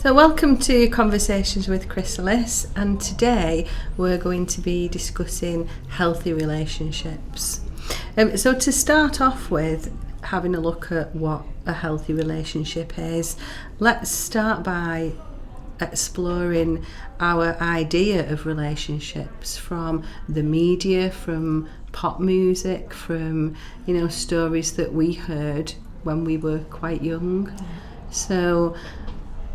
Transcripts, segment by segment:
So welcome to Conversations with Chrysalis, and today we're going to be discussing healthy relationships. So to start off with, having a look at what a healthy relationship is, let's start by exploring our idea of relationships from the media, from pop music, from stories that we heard when we were quite young. So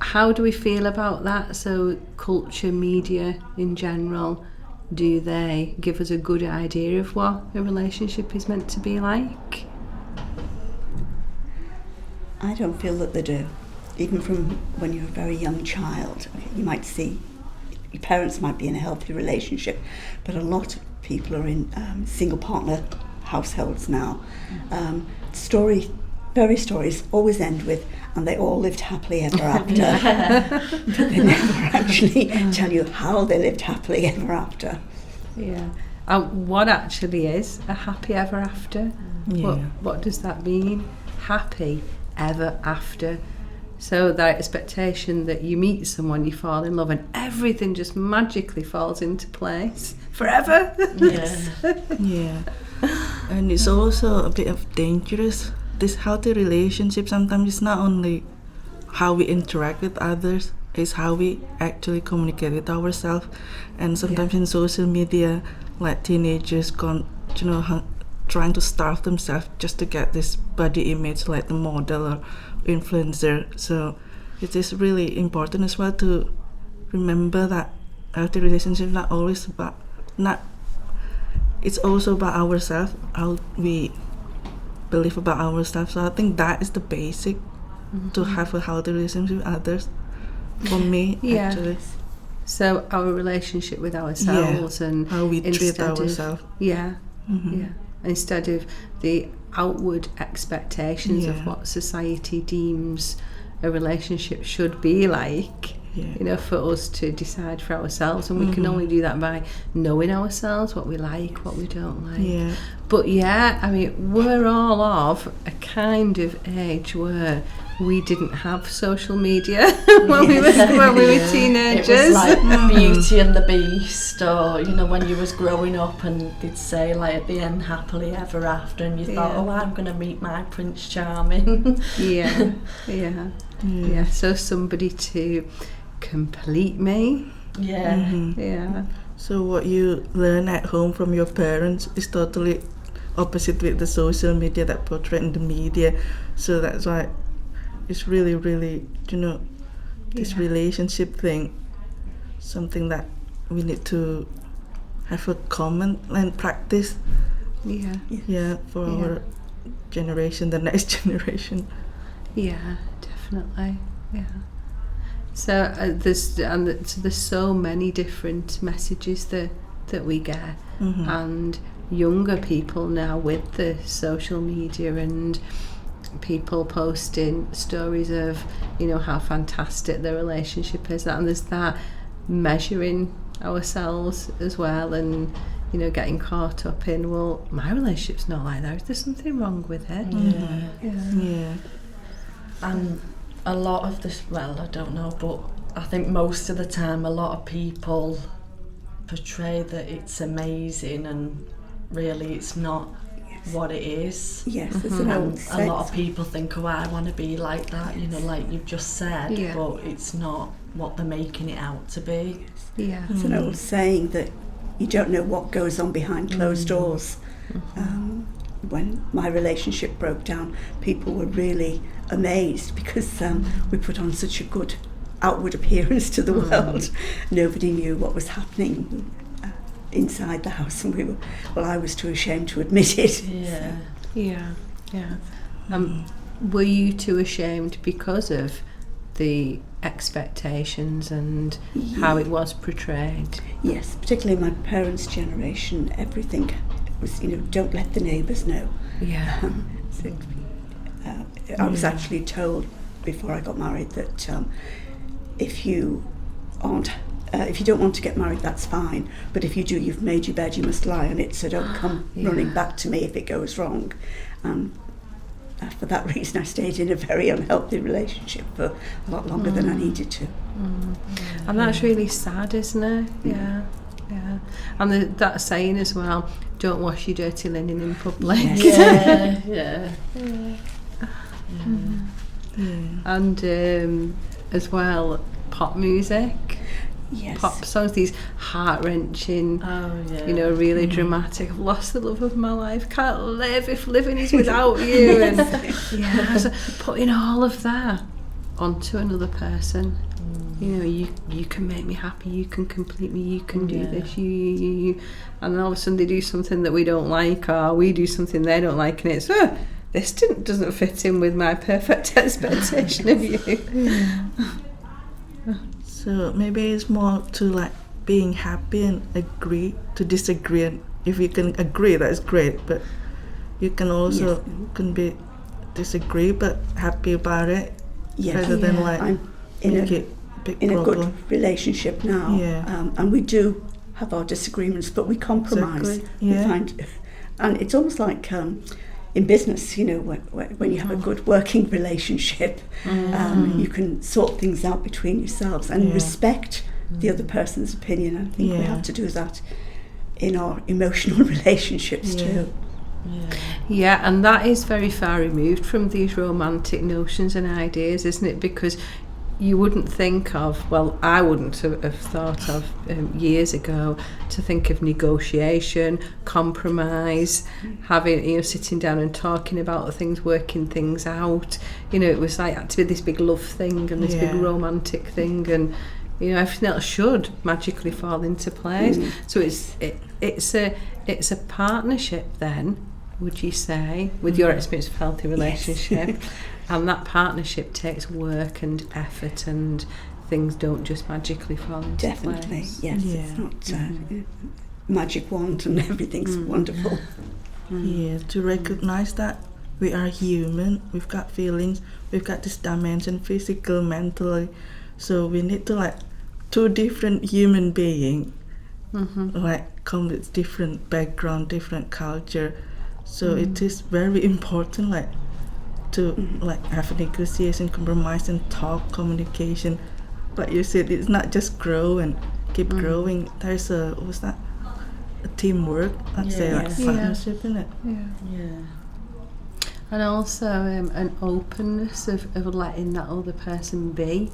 how do we feel about that? So culture, media in general, do they give us a good idea of what a relationship is meant to be like? I don't feel that they do. Even from when you're a very young child, you might see your parents might be in a healthy relationship, but a lot of people are in single partner households now. Fairy stories always end with, and they all lived happily ever after. But they never actually tell you how they lived happily ever after. Yeah. What actually is a happy ever after? Yeah. What does that mean? Happy ever after. So that expectation that you meet someone, you fall in love, and everything just magically falls into place forever. Yeah. And it's also a bit of dangerous. This healthy relationship sometimes is not only how we interact with others, it's how we actually communicate with ourselves. And sometimes in social media, like teenagers trying to starve themselves just to get this body image like the model or influencer. So it is really important as well to remember that healthy relationship it's also about ourselves, how we believe about ourselves. So I think that is the basic to have a healthy relationship with others. For me, actually. So our relationship with ourselves and how we treat ourselves. Instead of the outward expectations of what society deems a relationship should be like. For us to decide for ourselves, and we can only do that by knowing ourselves, what we like, what we don't like. But we're all of a kind of age where we didn't have social media when we were teenagers. It was like Beauty and the Beast, or when you was growing up and they'd say like at the end happily ever after, and you thought, I'm going to meet my Prince Charming. So somebody to complete me. So what you learn at home from your parents is totally opposite with the social media that portray in the media. So that's why it's really, really, this relationship thing, something that we need to have a common and practice. For our generation, the next generation. Yeah, definitely. Yeah. So there's so many different messages that we get, and younger people now with the social media and people posting stories of how fantastic their relationship is, and there's that measuring ourselves as well, and getting caught up in, well, my relationship's not like that, is there something wrong with it? And a lot of this, well, I don't know, but I think most of the time a lot of people portray that it's amazing, and really it's not what it is. There's an old a lot of people think, I want to be like that, like you've just said, but it's not what they're making it out to be. It's an old saying that you don't know what goes on behind closed doors. When my relationship broke down, people were really amazed because we put on such a good outward appearance to the world. Nobody knew what was happening inside the house, and I was too ashamed to admit it. Were you too ashamed because of the expectations and how it was portrayed? Yes, particularly my parents' generation, everything was, don't let the neighbours know. I was actually told before I got married that if you don't want to get married, that's fine, but if you do, you've made your bed, you must lie on it, so don't come running back to me if it goes wrong. for that reason, I stayed in a very unhealthy relationship for a lot longer than I needed to. And that's really sad, isn't it? Yeah. Yeah. And that saying as well, don't wash your dirty linen in public. Yes. And as well, pop music. Yes. Pop songs, these heart-wrenching, really dramatic. I've lost the love of my life, can't live if living is without you. And so putting all of that onto another person. You can make me happy, you can complete me, you can do this, you. And then all of a sudden they do something that we don't like, or we do something they don't like, and it's, this doesn't fit in with my perfect expectation of you. So maybe it's more to like being happy and agree to disagree. And if you can agree, that's great. But you can also can be disagree but happy about it, rather than like I'm make it big in problem. a good relationship now, and we do have our disagreements, but we compromise. Exactly. We find, and it's almost like in business, when you have a good working relationship, you can sort things out between yourselves and respect the other person's opinion. I think we have to do that in our emotional relationships too. Yeah, and that is very far removed from these romantic notions and ideas, isn't it? Because you wouldn't think of, well, I wouldn't have thought of years ago to think of negotiation, compromise, having, sitting down and talking about things, working things out. It was like had to be this big love thing and this big romantic thing, and everything else should magically fall into place. So it's a partnership then, would you say, with your experience of healthy relationship? Yes. And that partnership takes work and effort, and things don't just magically fall into place. Yes. It's not magic wand and everything's wonderful. Yeah, to recognize that we are human, we've got feelings, we've got this dimension, physical, mentally. So we need to like two different human beings, like come with different background, different culture. So it is very important, like to like have a negotiation, compromise, and talk, communication. Like you said, it's not just grow and keep growing. There's a teamwork. I'd say like partnership in it. And also an openness of letting that other person be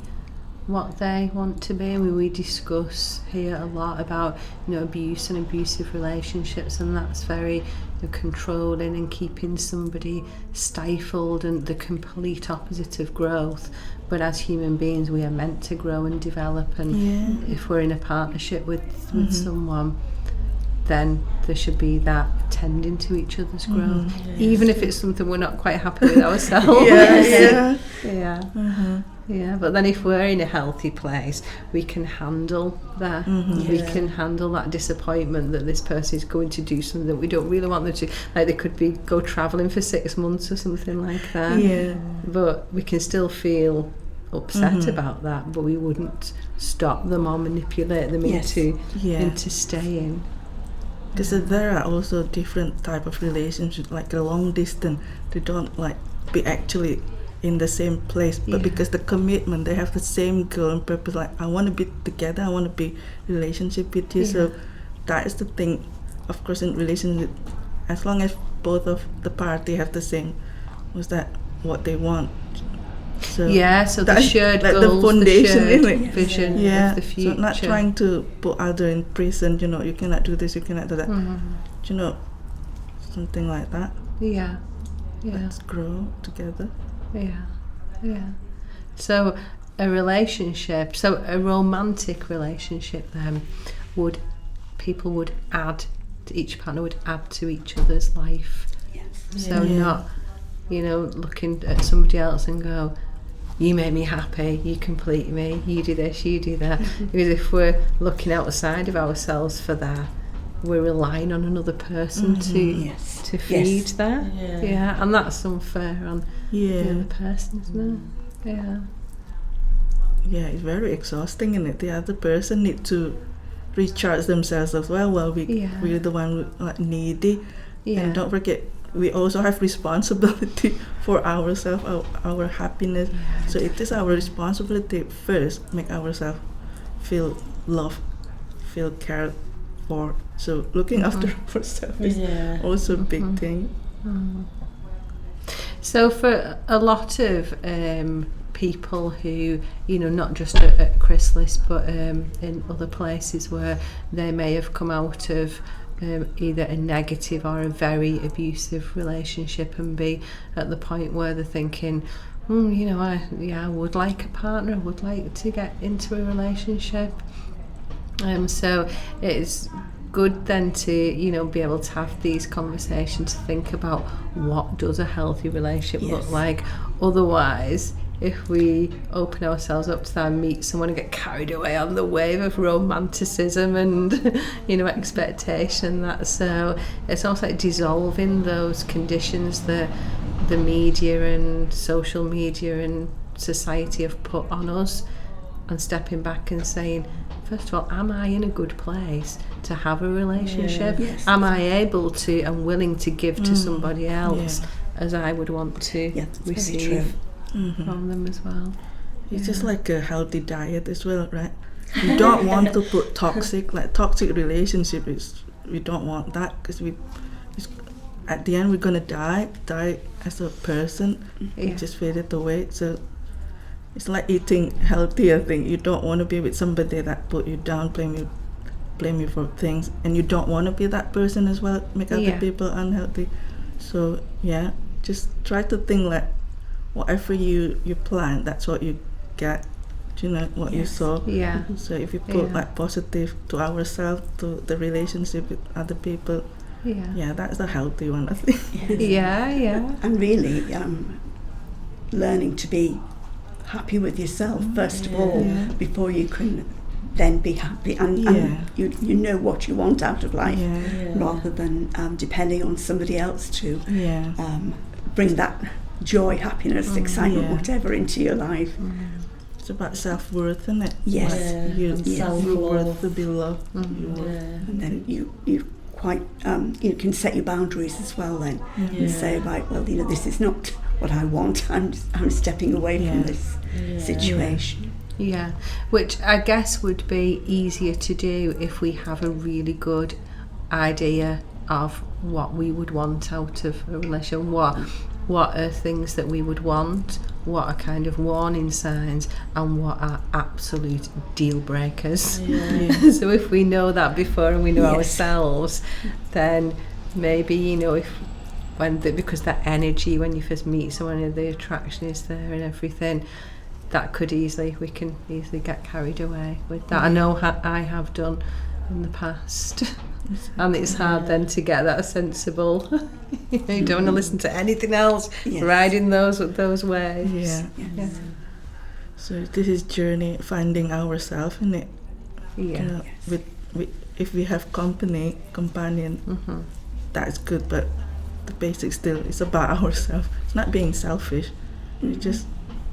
what they want to be. We discuss here a lot about abuse and abusive relationships, and that's very controlling and keeping somebody stifled, and the complete opposite of growth. But as human beings, we are meant to grow and develop, and if we're in a partnership with someone, then there should be that tending to each other's growth, even if it's something we're not quite happy with ourselves. But then if we're in a healthy place, we can handle that. We can handle that disappointment that this person is going to do something that we don't really want them to. Like they could go travelling for 6 months or something like that. But we can still feel upset about that, but we wouldn't stop them or manipulate them into staying. Because there are also different type of relationships, like a long distance. They don't like be actually in the same place, but because the commitment, they have the same goal and purpose. Like I want to be together, I want to be in relationship with you. So that is the thing. Of course, in relationship, as long as both of the party have the same, what they want. So so the shared like goals, the foundation, the shared vision of the future. So not trying to put other in prison. You cannot do this, you cannot do that. Something like that. Let's grow together. So a romantic relationship then people would add to, each partner would add to each other's life. So not looking at somebody else and go, you make me happy, you complete me, you do this, you do that. Because if we're looking outside of ourselves for that, we're relying on another person to feed that. And that's unfair on the other person, isn't it? It's very exhausting, isn't it? The other person need to recharge themselves as well. We're the one like needy, and don't forget we also have responsibility for ourselves, our happiness. So it is our responsibility first, make ourselves feel loved, feel cared for. So looking after ourselves is also a big thing. So for a lot of people who, not just at Chrysalis, but in other places where they may have come out of either a negative or a very abusive relationship and be at the point where they're thinking, I would like a partner, I would like to get into a relationship. So it's good then to be able to have these conversations, to think about what does a healthy relationship look like. Otherwise, if we open ourselves up to that and meet someone and get carried away on the wave of romanticism and expectation, it's almost like dissolving those conditions that the media and social media and society have put on us, and stepping back and saying, first of all, am I in a good place to have a relationship? Am I able to and willing to give to somebody else as I would want to receive from them as well? It's just like a healthy diet as well, right? You don't want to put toxic relationship. We don't want that, because at the end we're gonna die as a person. We just fade it away. So it's like eating healthy. I think you don't want to be with somebody that put you down, blame you for things, and you don't want to be that person as well, make other people unhealthy. So just try to think like whatever you plan, that's what you get. What you saw. So if you put like positive to ourselves, to the relationship with other people, that's a healthy one, I think. And really learning to be happy with yourself first of all, before you can then be happy, and you know what you want out of life, rather than depending on somebody else to bring that joy, happiness, excitement, whatever into your life. It's about self-worth, isn't it? Yes. You're worth to be loved. And then you quite you can set your boundaries as well then, and say, right, well, this is not what I want. I'm stepping away from this situation. Which I guess would be easier to do if we have a really good idea of what we would want out of a relationship. What are things that we would want? What are kind of warning signs, and what are absolute deal breakers? So if we know that before and we know ourselves, then maybe because that energy when you first meet someone and the attraction is there and everything, we can easily get carried away with that. I know I have done in the past. And it's hard then to get that sensible. You don't want to listen to anything else. Riding those waves. So this is journey finding ourselves in it. With if we have companion, that's good. But the basic still is about ourselves. It's not being selfish. It's just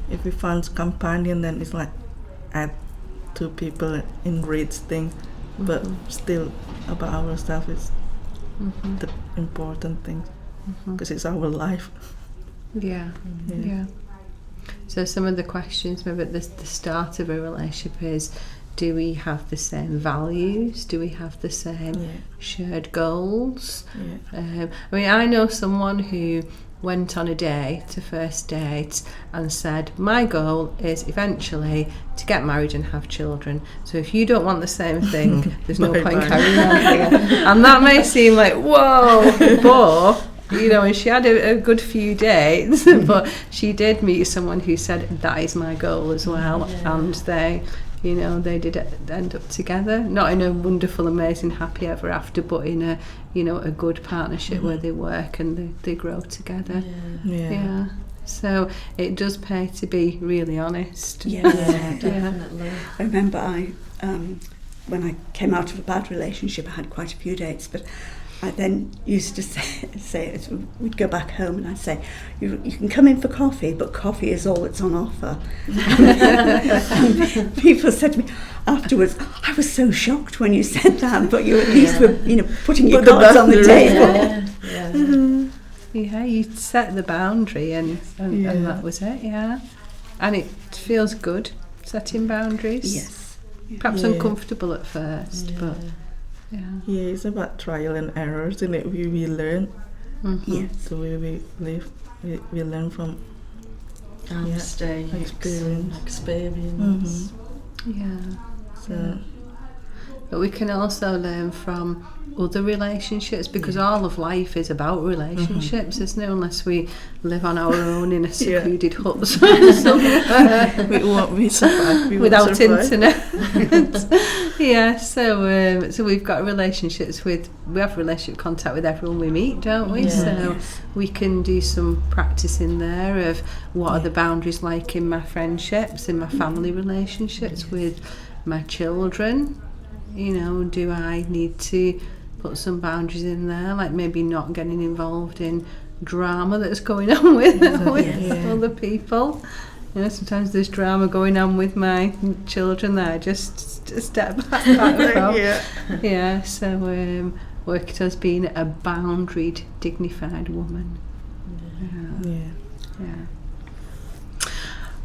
if we find companion, then it's like add two people enrich things. But still about ourselves is the important thing, because it's our life. So some of the questions maybe at the start of a relationship is, do we have the same values? Do we have the same shared goals? I know someone who went on a first date and said, my goal is eventually to get married and have children, so if you don't want the same thing, there's no point carrying on. And that may seem like, whoa, but and she had a good few dates, but she did meet someone who said, that is my goal as well, and they did end up together, not in a wonderful, amazing, happy ever after, but in a good partnership where they work and they grow together. So it does pay to be really honest. Definitely. I remember when I came out of a bad relationship, I had quite a few dates, but I then used to say we'd go back home and I'd say, you can come in for coffee, but coffee is all that's on offer. And people said to me afterwards, I was so shocked when you said that, but you at least were putting your cards on the table. Yeah, you set the boundary and that was it, yeah. And it feels good, setting boundaries. Yes. Perhaps Yeah. uncomfortable at first, but yeah. Yeah, it's about trial and errors, and we learn. Yes. The way we live, we learn from Mistakes, experience. experience. Yeah. So But we can also learn from other relationships, because all of life is about relationships, isn't it? Unless we live on our own in a secluded hut somewhere we survive. We without won't survive. internet. Yeah, so we've got relationships we have relationship contact with everyone we meet, don't we? Yeah. So we can do some practice in there of what are the boundaries like in my friendships, in my family relationships, with my children. You know, do I need to put some boundaries in there, like maybe not getting involved in drama that's going on with other people. You know, sometimes there's drama going on with my children that I just step back from. Yeah, so work at us being a boundaried, dignified woman. Yeah.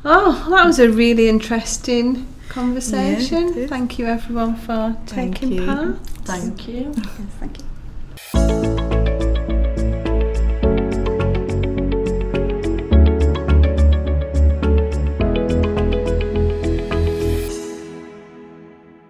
Oh, that was a really interesting conversation. Yeah, Thank you everyone for taking you. part. Thank you. Yes, thank you.